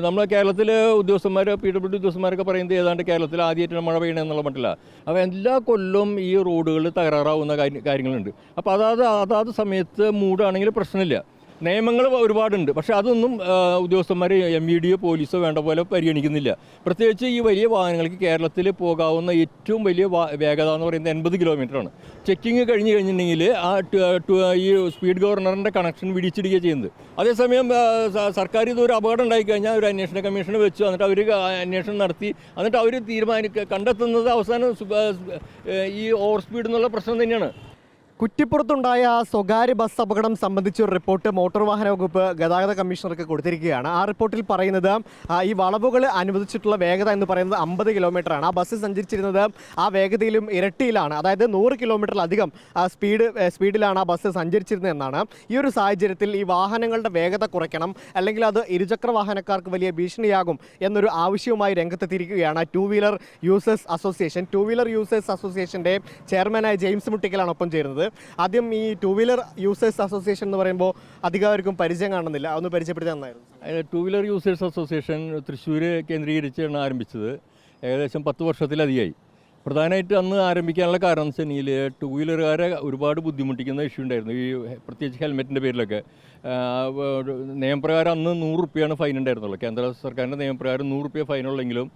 നമ്മൾ കേരളത്തിലെ ഉദ്യോഗസ്ഥന്മാർ PWD ഉദ്യോഗസ്ഥന്മാരൊക്കെ പറയുന്നത് ഏതാണ്ട് കേരളത്തിൽ ആദ്യമായിട്ടാണ് മഴ പെയ്യണം എന്നുള്ള മട്ടില്ല. അപ്പോൾ എല്ലാ കൊല്ലവും ഈ റോഡുകൾ തകരാറാവുന്ന കാര്യങ്ങളുണ്ട്. അപ്പോൾ അതാത് സമയത്ത് മൂടാണെങ്കിൽ പ്രശ്നമില്ല. നിയമങ്ങൾ ഒരുപാടുണ്ട്, പക്ഷേ അതൊന്നും ഉദ്യോഗസ്ഥന്മാർ MVD പോലീസോ വേണ്ട പോലെ പരിഗണിക്കുന്നില്ല. പ്രത്യേകിച്ച് ഈ വലിയ വാഹനങ്ങൾക്ക് കേരളത്തിൽ പോകാവുന്ന ഏറ്റവും വലിയ വേഗത എന്ന് പറയുന്നത് 80 കിലോമീറ്ററാണ്. ചെക്കിങ് കഴിഞ്ഞിട്ടുണ്ടെങ്കിൽ ഈ സ്പീഡ് ഗവർണറിൻ്റെ കണക്ഷൻ പിടിച്ചിടുകയാണ് ചെയ്യുന്നത്. അതേസമയം സർക്കാർ ഇതൊരു അപകടം ഉണ്ടായിക്കഴിഞ്ഞാൽ ഒരു അന്വേഷണ കമ്മീഷനെ വെച്ചു, എന്നിട്ട് അവർ അന്വേഷണം നടത്തി, എന്നിട്ട് അവർ കണ്ടെത്തുന്നത് അവസാനം ഈ ഓവർ സ്പീഡ് എന്നുള്ള പ്രശ്നം തന്നെയാണ്. കുറ്റിപ്പുറത്തുണ്ടായ സ്വകാര്യ ബസ് അപകടം സംബന്ധിച്ചൊരു റിപ്പോർട്ട് മോട്ടോർ വാഹന വകുപ്പ് ഗതാഗത കമ്മീഷണർക്ക് കൊടുത്തിരിക്കുകയാണ്. ആ റിപ്പോർട്ടിൽ പറയുന്നത് ഈ വളവുകൾ അനുവദിച്ചിട്ടുള്ള വേഗത എന്ന് പറയുന്നത് 50 കിലോമീറ്ററാണ്. ആ ബസ് സഞ്ചരിച്ചിരുന്നത് ആ വേഗതയിലും ഇരട്ടിയിലാണ്, അതായത് 100 കിലോമീറ്ററിലധികം സ്പീഡിലാണ് ആ ബസ് സഞ്ചരിച്ചിരുന്നത് എന്നാണ്. ഈ ഒരു സാഹചര്യത്തിൽ ഈ വാഹനങ്ങളുടെ വേഗത കുറയ്ക്കണം, അല്ലെങ്കിൽ അത് ഇരുചക്ര വാഹനക്കാർക്ക് വലിയ ഭീഷണിയാകും എന്നൊരു ആവശ്യവുമായി രംഗത്തെത്തിയിരിക്കുകയാണ് two wheeler users association. Two wheeler users അസോസിയേഷൻ്റെ ചെയർമാനായ ജെയിംസ് മുട്ടിക്കലാണ് ഒപ്പം ചേരുന്നത്. ആദ്യം ഈ ടൂ വീലർ യൂസേഴ്സ് അസോസിയേഷൻ എന്ന് പറയുമ്പോൾ അധികാരിക്കും പരിചയം കാണുന്നില്ല, അതൊന്ന് പരിചയപ്പെടുത്താൻ നന്നായിരുന്നു. Two wheeler users association Thrissur കേന്ദ്രീകരിച്ചാണ് ആരംഭിച്ചത്. ഏകദേശം 10 വർഷത്തിലധികമായി. പ്രധാനമായിട്ട് അന്ന് ആരംഭിക്കാനുള്ള കാരണം എന്ന് വെച്ചിട്ടുണ്ടെങ്കിൽ ടൂ വീലറുകാരെ ഒരുപാട് ബുദ്ധിമുട്ടിക്കുന്ന ഇഷ്യൂ ഉണ്ടായിരുന്നു. ഈ പ്രത്യേകിച്ച് ഹെൽമെറ്റിൻ്റെ പേരിലൊക്കെ നിയമപ്രകാരം അന്ന് 100 രൂപയാണ് ഫൈൻ ഉണ്ടായിരുന്നുള്ളൂ. കേന്ദ്ര സർക്കാരിൻ്റെ നിയമപ്രകാരം 100 രൂപ ഫൈനുള്ളെങ്കിലും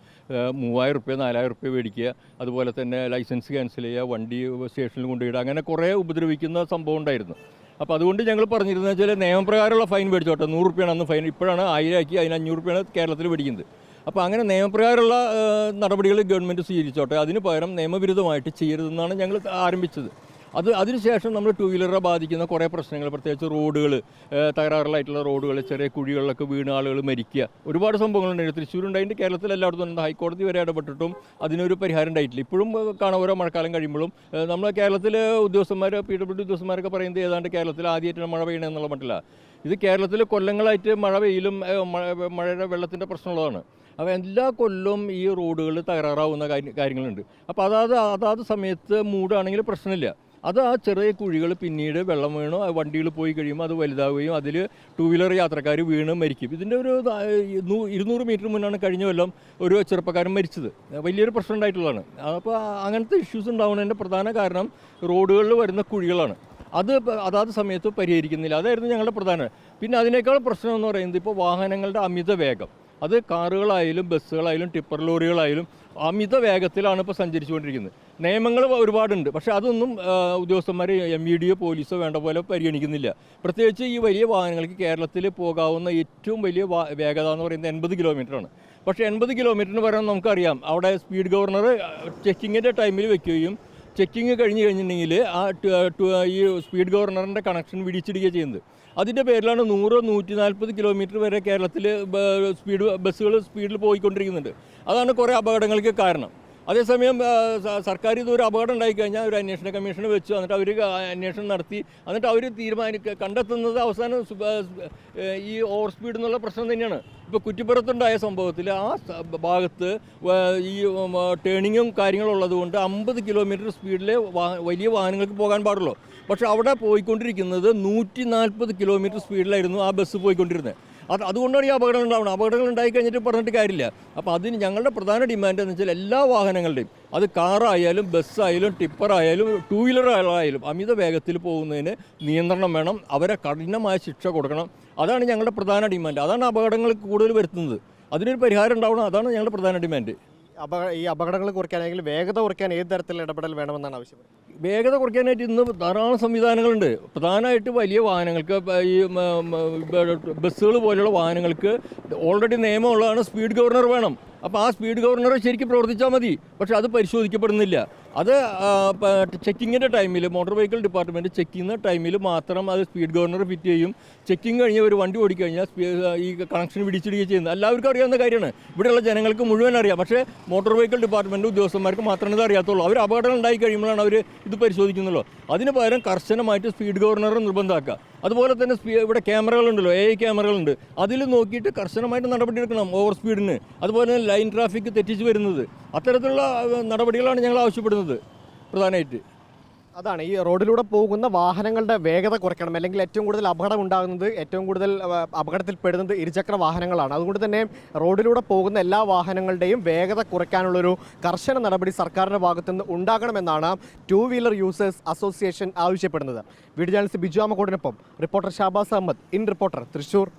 3000 രൂപ 4000 രൂപ മേടിക്കുക, അതുപോലെ തന്നെ ലൈസൻസ് ക്യാൻസൽ ചെയ്യുക, വണ്ടി സ്റ്റേഷനിൽ കൊണ്ടുപോയിടുക, അങ്ങനെ കുറേ ഉപദ്രവിക്കുന്ന സംഭവം ഉണ്ടായിരുന്നു. അപ്പോൾ അതുകൊണ്ട് ഞങ്ങൾ പറഞ്ഞിരുന്നത് വെച്ചാൽ നിയമപ്രകാരമുള്ള ഫൈൻ മേടിച്ചോട്ടെ. 100 രൂപയാണ് അന്ന് ഫൈൻ, ഇപ്പോഴാണ് 1000 ആക്കി, അതിന് 500 രൂപയാണ് കേരളത്തിൽ മേടിക്കുന്നത്. അപ്പോൾ അങ്ങനെ നിയമപ്രകാരമുള്ള നടപടികൾ ഗവൺമെൻറ് സ്വീകരിച്ചോട്ടെ, അതിന് പകരം നിയമവിരുദ്ധമായിട്ട് ചെയ്യരുതെന്നാണ് ഞങ്ങൾ ആരംഭിച്ചത്. അതിനുശേഷം നമ്മൾ ടൂ വീലറെ ബാധിക്കുന്ന കുറേ പ്രശ്നങ്ങൾ, പ്രത്യേകിച്ച് റോഡുകൾ, തകരാറിലായിട്ടുള്ള റോഡുകൾ, ചെറിയ കുഴികളിലൊക്കെ വീണ് ആളുകൾ മരിക്കുക, ഒരുപാട് സംഭവങ്ങളുണ്ടായിരുന്നു. തൃശ്ശൂരുണ്ടായിട്ട് കേരളത്തിൽ എല്ലായിടത്തും ഉണ്ട്. ഹൈക്കോടതി വരെ ഇടപെട്ടിട്ടും അതിനൊരു പരിഹാരം ഉണ്ടായിട്ടില്ല. ഇപ്പോഴും കാണാൻ ഓരോ മഴക്കാലം കഴിയുമ്പോഴും നമ്മൾ കേരളത്തിലെ ഉദ്യോഗസ്ഥന്മാർ PWD ഉദ്യോഗസ്ഥന്മാരൊക്കെ പറയുന്നത് ഏതാണ്ട് കേരളത്തിൽ ആദ്യമായിട്ടാണ് മഴ പെയ്യണം എന്നുള്ള മട്ടില്ല. ഇത് കേരളത്തിൽ കൊല്ലങ്ങളായിട്ട് മഴ പെയ്യലും മഴയുടെ വെള്ളത്തിൻ്റെ പ്രശ്നമുള്ളതാണ്. അപ്പോൾ എല്ലാ കൊല്ലവും ഈ റോഡുകൾ തകരാറാവുന്ന കാര്യങ്ങളുണ്ട്. അപ്പോൾ അതാത് സമയത്ത് മൂടാണെങ്കിൽ പ്രശ്നമില്ല. അത് ആ ചെറിയ കുഴികൾ പിന്നീട് വെള്ളം വീണോ വണ്ടികൾ പോയി കഴിയുമ്പോൾ അത് വലുതാവുകയും അതിൽ ടൂ വീലർ യാത്രക്കാർ വീണ് മരിക്കും. ഇതിൻ്റെ ഒരു 200 മീറ്റർ മുന്നാണ് കഴിഞ്ഞ കൊല്ലം ഒരു ചെറുപ്പക്കാരൻ മരിച്ചത്. വലിയൊരു പ്രശ്നം ഉണ്ടായിട്ടുള്ളതാണ്. അപ്പോൾ അങ്ങനത്തെ ഇഷ്യൂസ് ഉണ്ടാവുന്നതിൻ്റെ പ്രധാന കാരണം റോഡുകളിൽ വരുന്ന കുഴികളാണ്. അതാത് സമയത്ത് പരിഹരിക്കുന്നില്ല. അതായിരുന്നു ഞങ്ങളുടെ പ്രധാന. പിന്നെ അതിനേക്കാൾ പ്രശ്നം എന്ന് പറയുന്നത് ഇപ്പോൾ വാഹനങ്ങളുടെ അമിത വേഗം, അത് കാറുകളായാലും ബസ്സുകളായാലും ടിപ്പർ ലോറികളായാലും അമിത വേഗത്തിലാണ് ഇപ്പോൾ സഞ്ചരിച്ചുകൊണ്ടിരിക്കുന്നത്. നിയമങ്ങൾ ഒരുപാടുണ്ട്, പക്ഷേ അതൊന്നും ഉദ്യോഗസ്ഥന്മാർ MVD പോലീസോ വേണ്ട പോലെ പരിഗണിക്കുന്നില്ല. പ്രത്യേകിച്ച് ഈ വലിയ വാഹനങ്ങൾക്ക് കേരളത്തിൽ പോകാവുന്ന ഏറ്റവും വലിയ വേഗത എന്ന് പറയുന്നത് 80 കിലോമീറ്ററാണ്. പക്ഷേ 80 കിലോമീറ്ററിന് പകരം നമുക്കറിയാം അവിടെ സ്പീഡ് ഗവർണർ ചെക്കിങ്ങിൻ്റെ ടൈമിൽ വെക്കുകയും ചെക്കിങ് കഴിഞ്ഞിട്ടുണ്ടെങ്കിൽ ഈ സ്പീഡ് ഗവർണറിൻ്റെ കണക്ഷൻ പിടിച്ചിടുകയാണ് ചെയ്യുന്നത്. അതിൻ്റെ പേരിലാണ് 100-140 കിലോമീറ്റർ വരെ കേരളത്തിൽ ബസ്സുകൾ സ്പീഡിൽ പോയിക്കൊണ്ടിരിക്കുന്നുണ്ട്. അതാണ് കുറേ അപകടങ്ങൾക്ക് കാരണം. അതേസമയം സർക്കാർ ഇതൊരു അപകടം ഉണ്ടായിക്കഴിഞ്ഞാൽ ഒരു അന്വേഷണ കമ്മീഷനെ വെച്ചു, എന്നിട്ട് അവർ അന്വേഷണം നടത്തി, എന്നിട്ട് അവർ കണ്ടെത്തുന്നത് അവസാനം ഈ ഓവർ സ്പീഡ് എന്നുള്ള പ്രശ്നം തന്നെയാണ്. ഇപ്പോൾ കുറ്റിപ്പുറത്തുണ്ടായ സംഭവത്തിൽ ആ ഭാഗത്ത് ഈ ടേണിങ്ങും കാര്യങ്ങളും ഉള്ളതുകൊണ്ട് 50 കിലോമീറ്റർ സ്പീഡിൽ വലിയ വാഹനങ്ങൾക്ക് പോകാൻ പാടുള്ളൂ. പക്ഷേ അവിടെ പോയിക്കൊണ്ടിരിക്കുന്നത് 140 കിലോമീറ്റർ സ്പീഡിലായിരുന്നു ആ ബസ് പോയിക്കൊണ്ടിരുന്നത്. അതുകൊണ്ടാണ് ഈ അപകടങ്ങൾ ഉണ്ടാവുന്നത്. അപകടങ്ങൾ ഉണ്ടായി കഴിഞ്ഞിട്ട് പറഞ്ഞിട്ട് കാര്യമില്ല. അപ്പോൾ അതിന് ഞങ്ങളുടെ പ്രധാന ഡിമാൻഡ് എന്ന് വെച്ചാൽ എല്ലാ വാഹനങ്ങളുടെയും, അത് കാറായാലും ബസ്സായാലും ടിപ്പറായാലും ടൂ വീലറായാലും അമിത വേഗത്തിൽ പോകുന്നതിന് നിയന്ത്രണം വേണം. അവരെ കഠിനമായ ശിക്ഷ കൊടുക്കണം. അതാണ് ഞങ്ങളുടെ പ്രധാന ഡിമാൻഡ്. അതാണ് അപകടങ്ങൾ കൂടുതൽ വരുത്തുന്നത്. അതിനൊരു പരിഹാരം ഉണ്ടാവണം. അതാണ് ഞങ്ങളുടെ പ്രധാന ഡിമാൻഡ്. ഈ അപകടങ്ങൾ കുറയ്ക്കാനെങ്കിൽ വേഗത കുറയ്ക്കാൻ ഏത് തരത്തിലുള്ള ഇടപെടൽ വേണമെന്നാണ് ആവശ്യപ്പെടുന്നത്? വേഗത കുറയ്ക്കാനായിട്ട് ഇന്ന് ധാരാളം സംവിധാനങ്ങളുണ്ട്. പ്രധാനമായിട്ട് വലിയ വാഹനങ്ങൾക്ക്, ഈ ബസ്സുകൾ പോലെയുള്ള വാഹനങ്ങൾക്ക് ഓൾറെഡി നിയമമുള്ളതാണ്, സ്പീഡ് ഗവർണർ വേണം. അപ്പോൾ ആ സ്പീഡ് ഗവർണർ ശരിക്കും പ്രവർത്തിച്ചാൽ മതി. പക്ഷെ അത് പരിശോധിക്കപ്പെടുന്നില്ല. അത് ചെക്കിങ്ങിൻ്റെ ടൈമിൽ മോട്ടോർ വെഹിക്കിൾ ഡിപ്പാർട്ട്മെൻറ്റ് ചെക്ക് ചെയ്യുന്ന ടൈമിൽ മാത്രം അത് സ്പീഡ് ഗവർണർ ഫിറ്റ് ചെയ്യും. ചെക്കിങ് കഴിഞ്ഞ് ഒരു വണ്ടി ഓടിക്കഴിഞ്ഞാൽ ഈ കണക്ഷൻ പിടിച്ചിടുകയും ചെയ്യുന്നത് എല്ലാവർക്കും അറിയാവുന്ന കാര്യമാണ്. ഇവിടെയുള്ള ജനങ്ങൾക്ക് മുഴുവൻ അറിയാം. പക്ഷേ മോട്ടോർ വെഹിക്കിൾ ഡിപ്പാർട്ട്മെൻറ്റ് ഉദ്യോഗസ്ഥന്മാർക്ക് മാത്രമേ ഇത് അറിയാത്തുള്ളൂ. അവർ അപകടങ്ങൾ ഉണ്ടായി കഴിയുമ്പോഴാണ് അവർ ഇത് പരിശോധിക്കുന്നുള്ളൂ. അതിന് പകരം കർശനമായിട്ട് സ്പീഡ് ഗവർണർ നിർബന്ധമാക്കുക. അതുപോലെ തന്നെ ഇവിടെ ക്യാമറകളുണ്ടല്ലോ, AI ക്യാമറകളുണ്ട്. അതിൽ നോക്കിയിട്ട് കർശനമായിട്ട് നടപടിയെടുക്കണം ഓവർ സ്പീഡിന്. അതുപോലെ തന്നെ ലൈൻ ട്രാഫിക് തെറ്റിച്ച് വരുന്നത്, അത്തരത്തിലുള്ള നടപടികളാണ് ഞങ്ങൾ ആവശ്യപ്പെടുന്നത് പ്രധാനമായിട്ട്. അതാണ് ഈ റോഡിലൂടെ പോകുന്ന വാഹനങ്ങളുടെ വേഗത കുറയ്ക്കണം, അല്ലെങ്കിൽ ഏറ്റവും കൂടുതൽ അപകടം ഉണ്ടാകുന്നത്, ഏറ്റവും കൂടുതൽ അപകടത്തിൽപ്പെടുന്നത് ഇരുചക്ര വാഹനങ്ങളാണ്. അതുകൊണ്ട് തന്നെ റോഡിലൂടെ പോകുന്ന എല്ലാ വാഹനങ്ങളുടെയും വേഗത കുറയ്ക്കാനുള്ളൊരു കർശന നടപടി സർക്കാരിൻ്റെ ഭാഗത്തുനിന്ന് ഉണ്ടാകണമെന്നാണ് ടു വീലർ യൂസേഴ്സ് അസോസിയേഷൻ ആവശ്യപ്പെടുന്നത്. വീഡിയോ ജേർണലിസ്റ്റ് ബിജു ആമക്കോടിനൊപ്പം reporter Shabaz Ahammed, in Reporter, Thrissur.